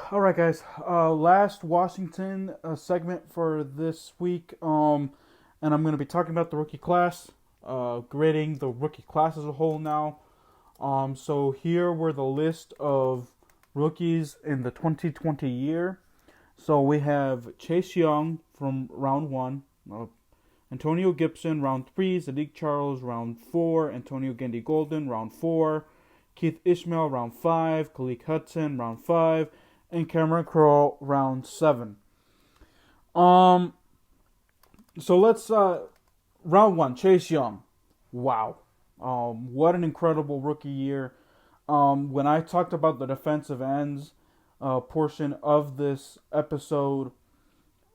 All right, guys. Last Washington segment for this week. And I'm going to be talking about the rookie class, grading the rookie class as a whole now. So here were the list of rookies in the 2020 year. So we have Chase Young from round one, Antonio Gibson round three, Sadiq Charles round four, Antonio Gandy Golden round four, Keith Ishmael round five, Khalid Hudson round five, and Kamren Kurl round seven. Um, so let's round one, Chase Young. Wow, what an incredible rookie year. When I talked about the defensive ends portion of this episode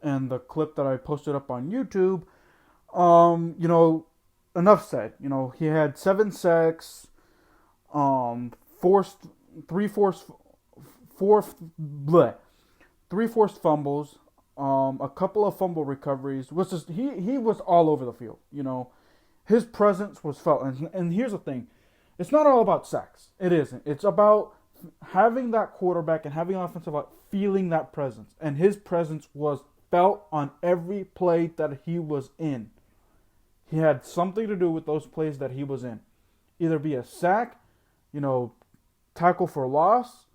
and the clip that I posted up on YouTube, you know, enough said. You know, he had 7 sacks, forced three forced fourth bleh, three forced fumbles, a couple of fumble recoveries. Was just he was all over the field. You know, his presence was felt. And here's the thing, it's not all about sacks. It isn't. It's about having that quarterback and having an offensive line feeling that presence. And his presence was felt on every play that he was in. He had something to do with those plays that he was in. Either be a sack, you know, tackle for loss,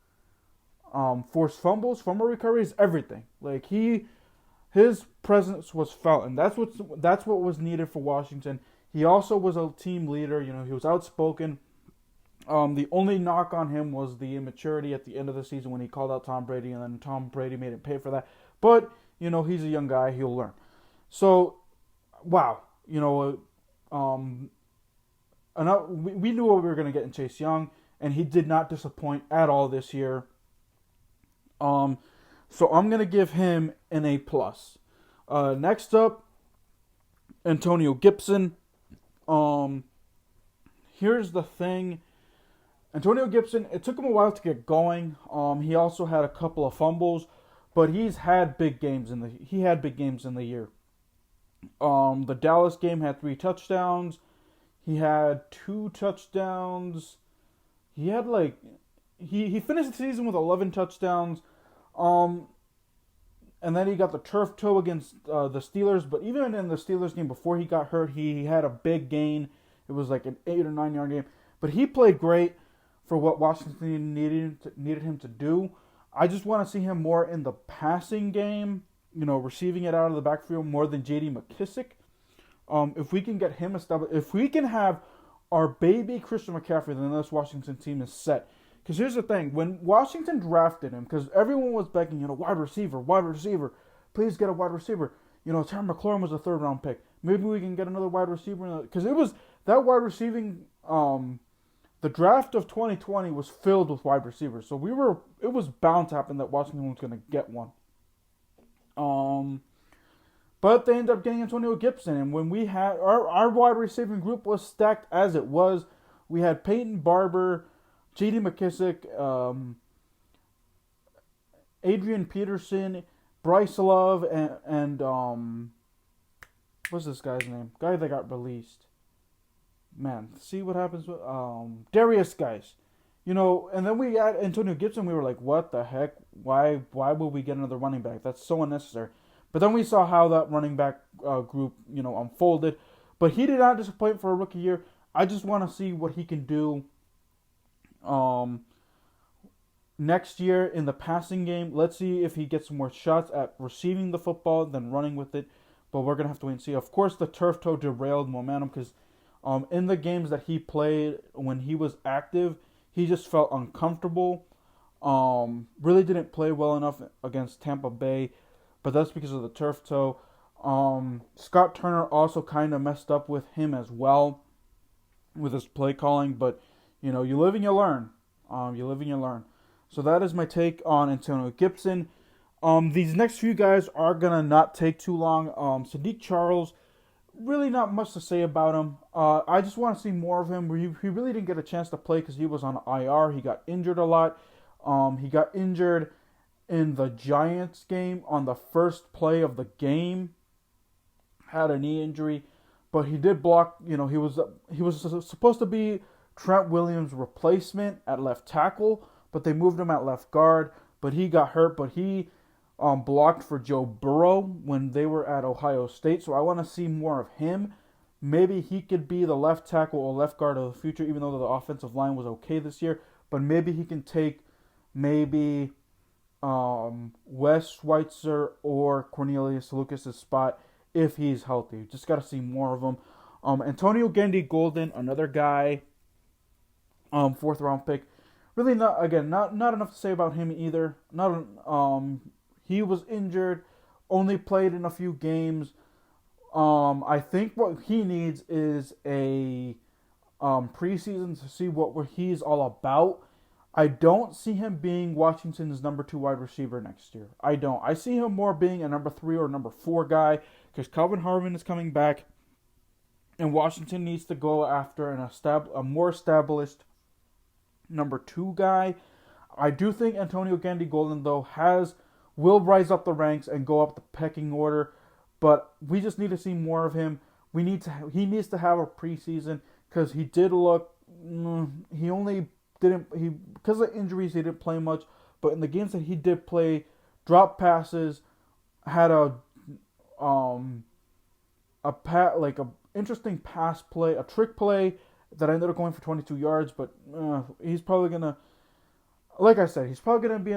forced fumbles, fumble recoveries, everything. Like his presence was felt, and that's what was needed for Washington. He also was a team leader. You know, he was outspoken. The only knock on him was the immaturity at the end of the season when he called out Tom Brady, and then Tom Brady made him pay for that. But you know, he's a young guy; he'll learn. So, wow, you know, we knew what we were going to get in Chase Young, and he did not disappoint at all this year. So I'm gonna give him an A+. Next up, Antonio Gibson. Here's the thing. Antonio Gibson, it took him a while to get going. He also had a couple of fumbles, but he had big games in the year. The Dallas game had 3 touchdowns. He had 2 touchdowns. He had he finished the season with 11 touchdowns. And then he got the turf toe against the Steelers. But even in the Steelers game before he got hurt, he had a big gain. It was like an 8 or 9 yard game. But he played great for what Washington needed him to do. I just want to see him more in the passing game, you know, receiving it out of the backfield more than J.D. McKissick. If we can get him established, if we can have our baby Christian McCaffrey, then this Washington team is set. Because here's the thing, when Washington drafted him, because everyone was begging, you know, wide receiver, please get a wide receiver. You know, Terry McLaurin was a 3rd round pick. Maybe we can get another wide receiver. Because it was, that wide receiving, the draft of 2020 was filled with wide receivers. So it was bound to happen that Washington was going to get one. But they ended up getting Antonio Gibson. And when we had, our wide receiving group was stacked as it was. We had Peyton Barber, J.D. McKissick, Adrian Peterson, Bryce Love, and what's this guy's name? Guy that got released. Man, see what happens with Darius guys. You know, and then we had Antonio Gibson. We were like, what the heck? Why would we get another running back? That's so unnecessary. But then we saw how that running back group, you know, unfolded. But he did not disappoint for a rookie year. I just want to see what he can do next year in the passing game. Let's see if he gets more shots at receiving the football than running with it. But we're going to have to wait and see. Of course, the turf toe derailed momentum because in the games that he played when he was active, he just felt uncomfortable. Really didn't play well enough against Tampa Bay, but that's because of the turf toe. Scott Turner also kind of messed up with him as well with his play calling, but you know, you live and you learn. So that is my take on Antonio Gibson. These next few guys are gonna not take too long. Sadiq Charles, really not much to say about him. I just want to see more of him. He really didn't get a chance to play because he was on IR. He got injured a lot. He got injured in the Giants game on the first play of the game. Had a knee injury, but he did block. You know, he was supposed to be Trent Williams' replacement at left tackle, but they moved him at left guard. but he got hurt. But he blocked for Joe Burrow when they were at Ohio State, so I want to see more of him. Maybe he could be the left tackle or left guard of the future, even though the offensive line was okay this year. But maybe he can take maybe Wes Schweitzer or Cornelius Lucas' spot if he's healthy. Just got to see more of him. Antonio Gandy Golden, another guy, fourth round pick. Really not enough to say about him either. He was injured, only played in a few games. I think what he needs is a preseason to see what he's all about. I don't see him being Washington's number 2 wide receiver next year. I don't. I see him more being a number 3 or number 4 guy because Calvin Harmon is coming back, and Washington needs to go after a more established number 2 guy. I do think Antonio Gandy Golden though will rise up the ranks and go up the pecking order, but we just need to see more of him. He needs to have a preseason because he did look. Because of injuries he didn't play much, but in the games that he did play, dropped passes, had a interesting pass play, a trick play that ended up going for 22 yards. But he's probably gonna, like I said, he's probably gonna be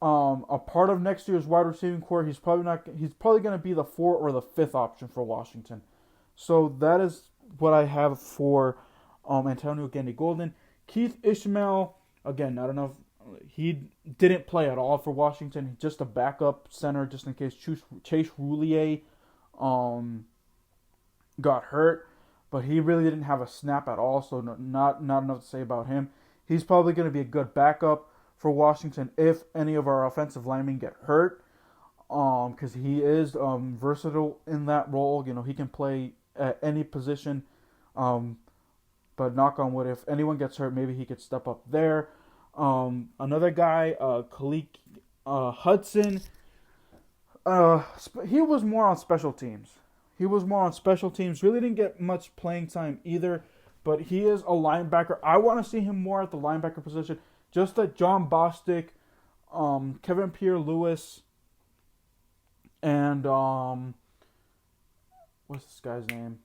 a part of next year's wide receiving core. He's probably gonna be the 4th or the 5th option for Washington. So that is what I have for Antonio Gandy Golden. Keith Ishmael, again, not enough. He didn't play at all for Washington. Just a backup center, just in case Chase Roulier got hurt. But he really didn't have a snap at all, so not enough to say about him. He's probably going to be a good backup for Washington if any of our offensive linemen get hurt, because he is versatile in that role. He can play at any position. But knock on wood, if anyone gets hurt, maybe he could step up there. Another guy, Khalid Hudson, he was more on special teams. Really didn't get much playing time either, but he is a linebacker. I want to see him more at the linebacker position, just like John Bostic, Kevin Pierre-Louis, and what's this guy's name?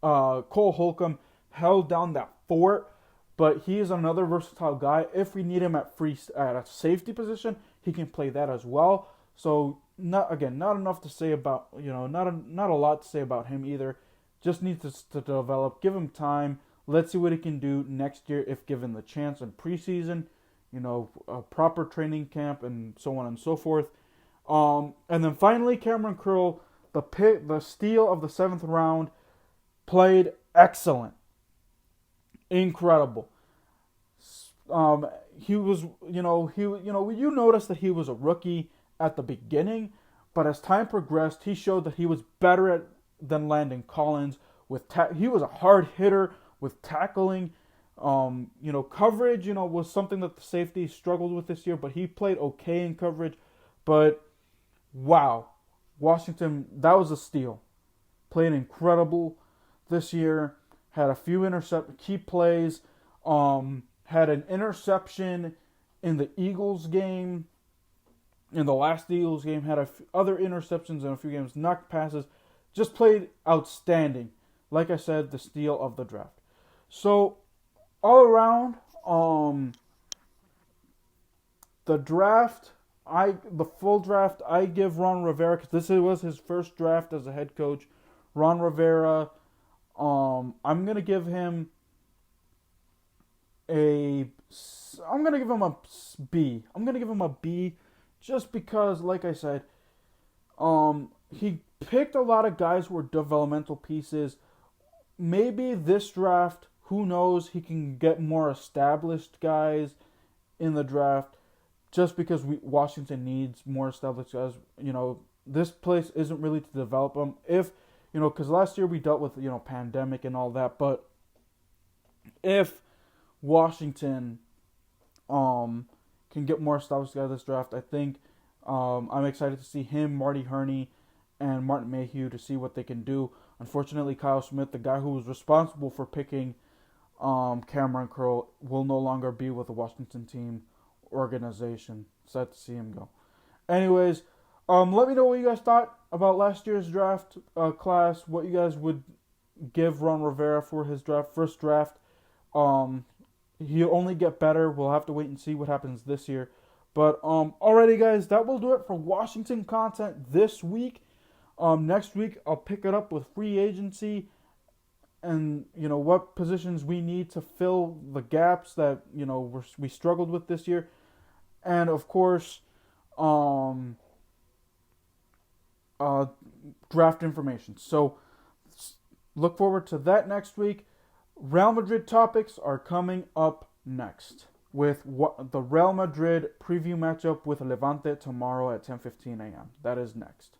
Cole Holcomb held down that fort, but he is another versatile guy. If we need him at a safety position, he can play that as well. So not enough to say about, not a lot to say about him either. Just needs to develop. Give him time. Let's see what he can do next year if given the chance in preseason, a proper training camp and so on and so forth. And then finally, Kamren Kurl, the steal of the 7th round, played excellent. Incredible. He was, you noticed that he was a rookie at the beginning, but as time progressed, he showed that he was better than Landon Collins. He was a hard hitter with tackling. Coverage, was something that the safety struggled with this year, but he played okay in coverage. But wow, Washington, that was a steal. Played incredible this year. Had a few key plays. Had an interception in the Eagles game. In the last Eagles game, had other interceptions in a few games. Knocked passes. Just played outstanding. Like I said, the steal of the draft. So all around, the full draft, I give Ron Rivera, because this was his first draft as a head coach. Ron Rivera. I'm gonna give him a B. I'm gonna give him a B, just because, like I said, he picked a lot of guys who were developmental pieces. Maybe this draft, who knows, he can get more established guys in the draft, just because Washington needs more established guys. This place isn't really to develop them. Because last year we dealt with, pandemic and all that. But if Washington can get more established guys this draft, I think I'm excited to see him, Marty Herney, and Martin Mayhew to see what they can do. Unfortunately, Kyle Smith, the guy who was responsible for picking Kamren Kurl, will no longer be with the Washington team organization. Sad to see him go. Anyways, let me know what you guys thought about last year's draft class. What you guys would give Ron Rivera for his first draft. He'll only get better. We'll have to wait and see what happens this year. But alrighty, guys, that will do it for Washington content this week. Next week I'll pick it up with free agency and what positions we need to fill the gaps that we struggled with this year, and of course, draft information. So look forward to that next week. Real Madrid topics are coming up next with the Real Madrid preview matchup with Levante tomorrow at 10:15 a.m. That is next.